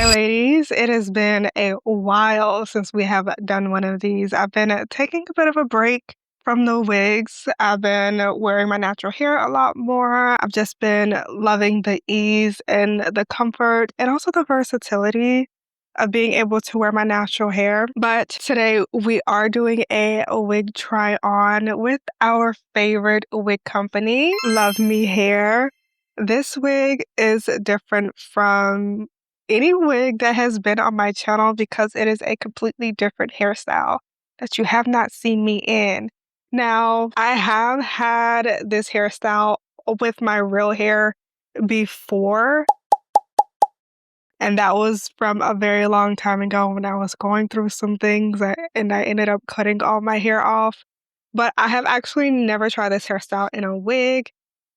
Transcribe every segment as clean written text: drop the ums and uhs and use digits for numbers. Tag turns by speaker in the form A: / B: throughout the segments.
A: ladies. It has been a while since we have done one of these. I've been taking a bit of a break from the wigs. I've been wearing my natural hair a lot more. I've just been loving the ease and the comfort and also the versatility of being able to wear my natural hair. But today we are doing a wig try on with our favorite wig company, Luvmehair. This wig is different from any wig that has been on my channel because it is a completely different hairstyle that you have not seen me in. Now, I have had this hairstyle with my real hair before, and that was from a very long time ago when I was going through some things and I ended up cutting all my hair off. But I have actually never tried this hairstyle in a wig.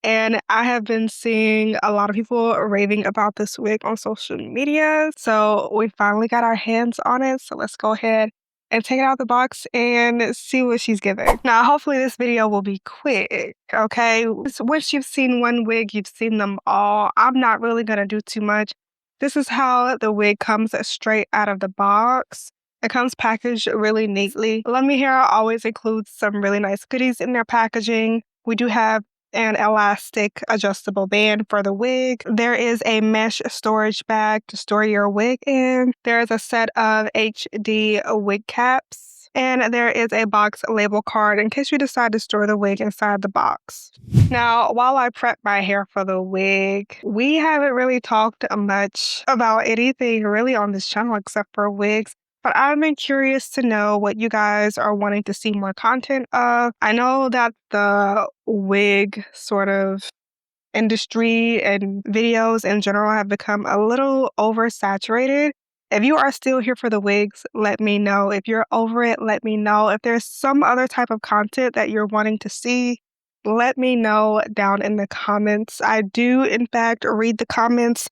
A: And I have been seeing a lot of people raving about this wig on social media. So we finally got our hands on it. So let's go ahead and take it out of the box and see what she's giving. Now, hopefully this video will be quick, okay? Once you've seen one wig, you've seen them all. I'm not really gonna do too much. This is how the wig comes straight out of the box. It comes packaged really neatly. Luvmehair always includes some really nice goodies in their packaging. We do have an elastic adjustable band for the wig. There is a mesh storage bag to store your wig in. There is a set of HD wig caps. And there is a box label card in case you decide to store the wig inside the box. Now, while I prep my hair for the wig, we haven't really talked much about anything really on this channel except for wigs. But I've been curious to know what you guys are wanting to see more content of. I know that the wig sort of industry and videos in general have become a little oversaturated. If you are still here for the wigs, let me know. If you're over it, let me know. If there's some other type of content that you're wanting to see, let me know down in the comments. I do, in fact, read the comments.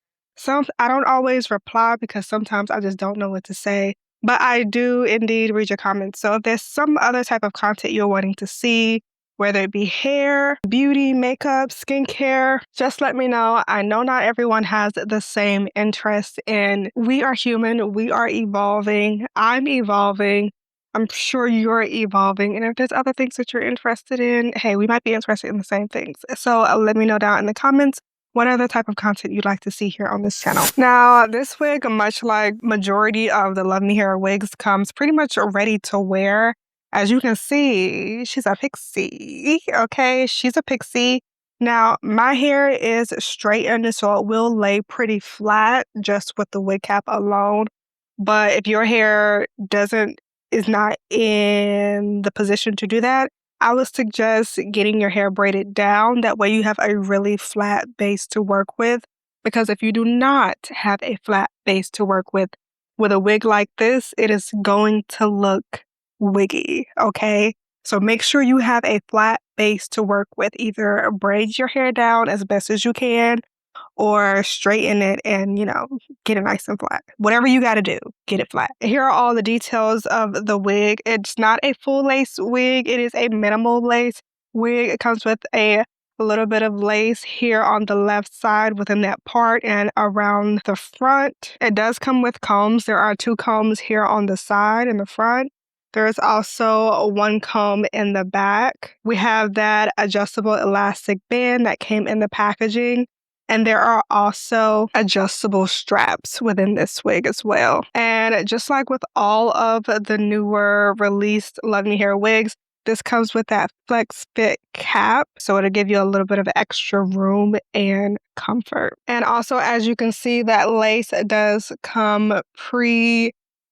A: I don't always reply because sometimes I just don't know what to say. But I do indeed read your comments. So if there's some other type of content you're wanting to see, whether it be hair, beauty, makeup, skincare, just let me know. I know not everyone has the same interest, and we are human. We are evolving. I'm evolving. I'm sure you're evolving. And if there's other things that you're interested in, hey, we might be interested in the same things. So let me know down in the comments what other type of content you'd like to see here on this channel. Now, this wig, much like majority of the Luvmehair wigs, comes pretty much ready to wear. As you can see, she's a pixie, okay? She's a pixie. Now, my hair is straightened, so it will lay pretty flat just with the wig cap alone. But if your hair is not in the position to do that, I would suggest getting your hair braided down. That way you have a really flat base to work with. Because if you do not have a flat base to work with a wig like this, it is going to look wiggy, okay? So make sure you have a flat base to work with. Either braid your hair down as best as you can or straighten it and, get it nice and flat. Whatever you got to do, get it flat. Here are all the details of the wig. It's not a full lace wig. It is a minimal lace wig. It comes with a little bit of lace here on the left side within that part and around the front. It does come with combs. There are 2 combs here on the side and the front. There's also 1 comb in the back. We have that adjustable elastic band that came in the packaging. And there are also adjustable straps within this wig as well. And just like with all of the newer released Luvmehair wigs, this comes with that flex fit cap. So it'll give you a little bit of extra room and comfort. And also, as you can see, that lace does come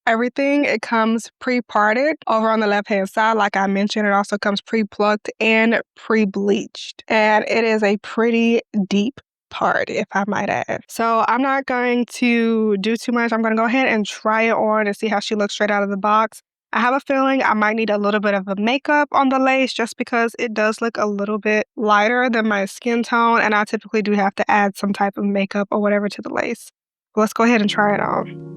A: everything. It comes pre-parted over on the left-hand side. Like I mentioned, it also comes pre-plucked and pre-bleached. And it is a pretty deep part, if I might add. So I'm not going to do too much. I'm going to go ahead and try it on and see how she looks straight out of the box. I have a feeling I might need a little bit of a makeup on the lace just because it does look a little bit lighter than my skin tone, and I typically do have to add some type of makeup or whatever to the lace. Let's go ahead and try it on.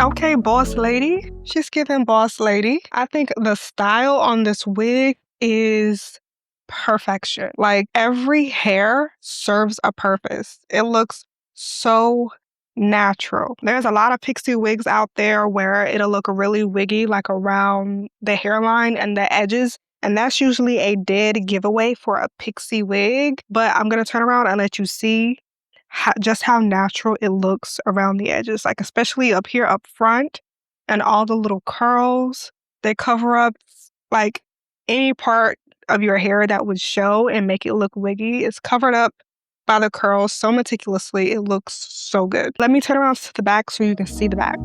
A: Okay, boss lady. She's giving boss lady. I think the style on this wig is perfection. Like every hair serves a purpose. It looks so natural. There's a lot of pixie wigs out there where it'll look really wiggy, like around the hairline and the edges. And that's usually a dead giveaway for a pixie wig. But I'm going to turn around and let you see just how natural it looks around the edges, like especially up here up front and all the little curls. They cover up like any part of your hair that would show and make it look wiggy. It's covered up by the curls so meticulously. It looks so good. Let me turn around to the back so you can see the back.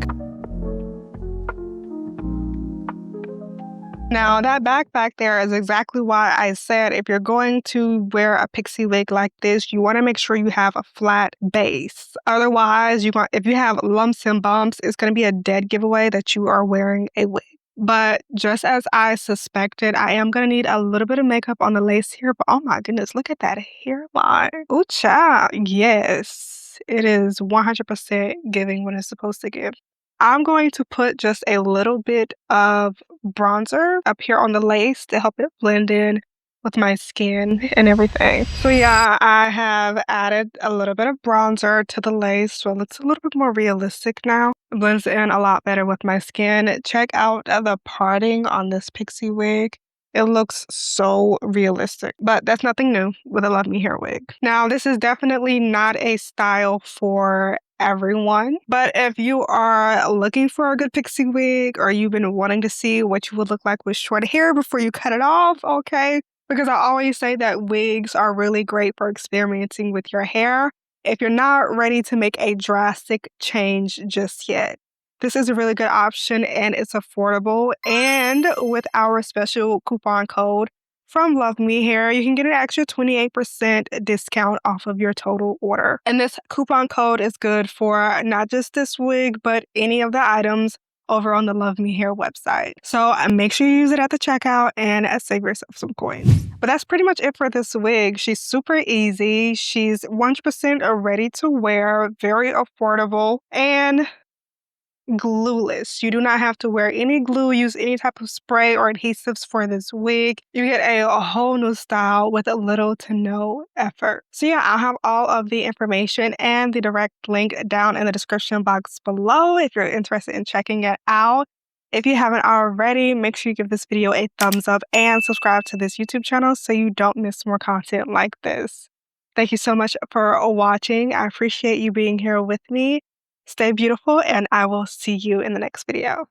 A: Now, that back there is exactly why I said if you're going to wear a pixie wig like this, you want to make sure you have a flat base. Otherwise, if you have lumps and bumps, it's going to be a dead giveaway that you are wearing a wig. But just as I suspected, I am going to need a little bit of makeup on the lace here. But oh my goodness, look at that hairline. Ooh, child. Yes, it is 100% giving what it's supposed to give. I'm going to put just a little bit of bronzer up here on the lace to help it blend in with my skin and everything. So yeah, I have added a little bit of bronzer to the lace so it looks a little bit more realistic now. It blends in a lot better with my skin. Check out the parting on this pixie wig. It looks so realistic, but that's nothing new with a Luvme hair wig. Now, this is definitely not a style for everyone, but if you are looking for a good pixie wig or you've been wanting to see what you would look like with short hair before you cut it off, okay? Because I always say that wigs are really great for experimenting with your hair if you're not ready to make a drastic change just yet. This is a really good option and it's affordable. And with our special coupon code from Luvme Hair, you can get an extra 28% discount off of your total order. And this coupon code is good for not just this wig, but any of the items over on the Luvme Hair website. So make sure you use it at the checkout and save yourself some coins. But that's pretty much it for this wig. She's super easy. She's 100% ready to wear, very affordable, and glueless. You do not have to wear any glue, use any type of spray or adhesives for this wig. You get a whole new style with a little to no effort. So yeah, I'll have all of the information and the direct link down in the description box below if you're interested in checking it out. If you haven't already, make sure you give this video a thumbs up and subscribe to this YouTube channel so you don't miss more content like this. Thank you so much for watching. I appreciate you being here with me. Stay beautiful, and I will see you in the next video.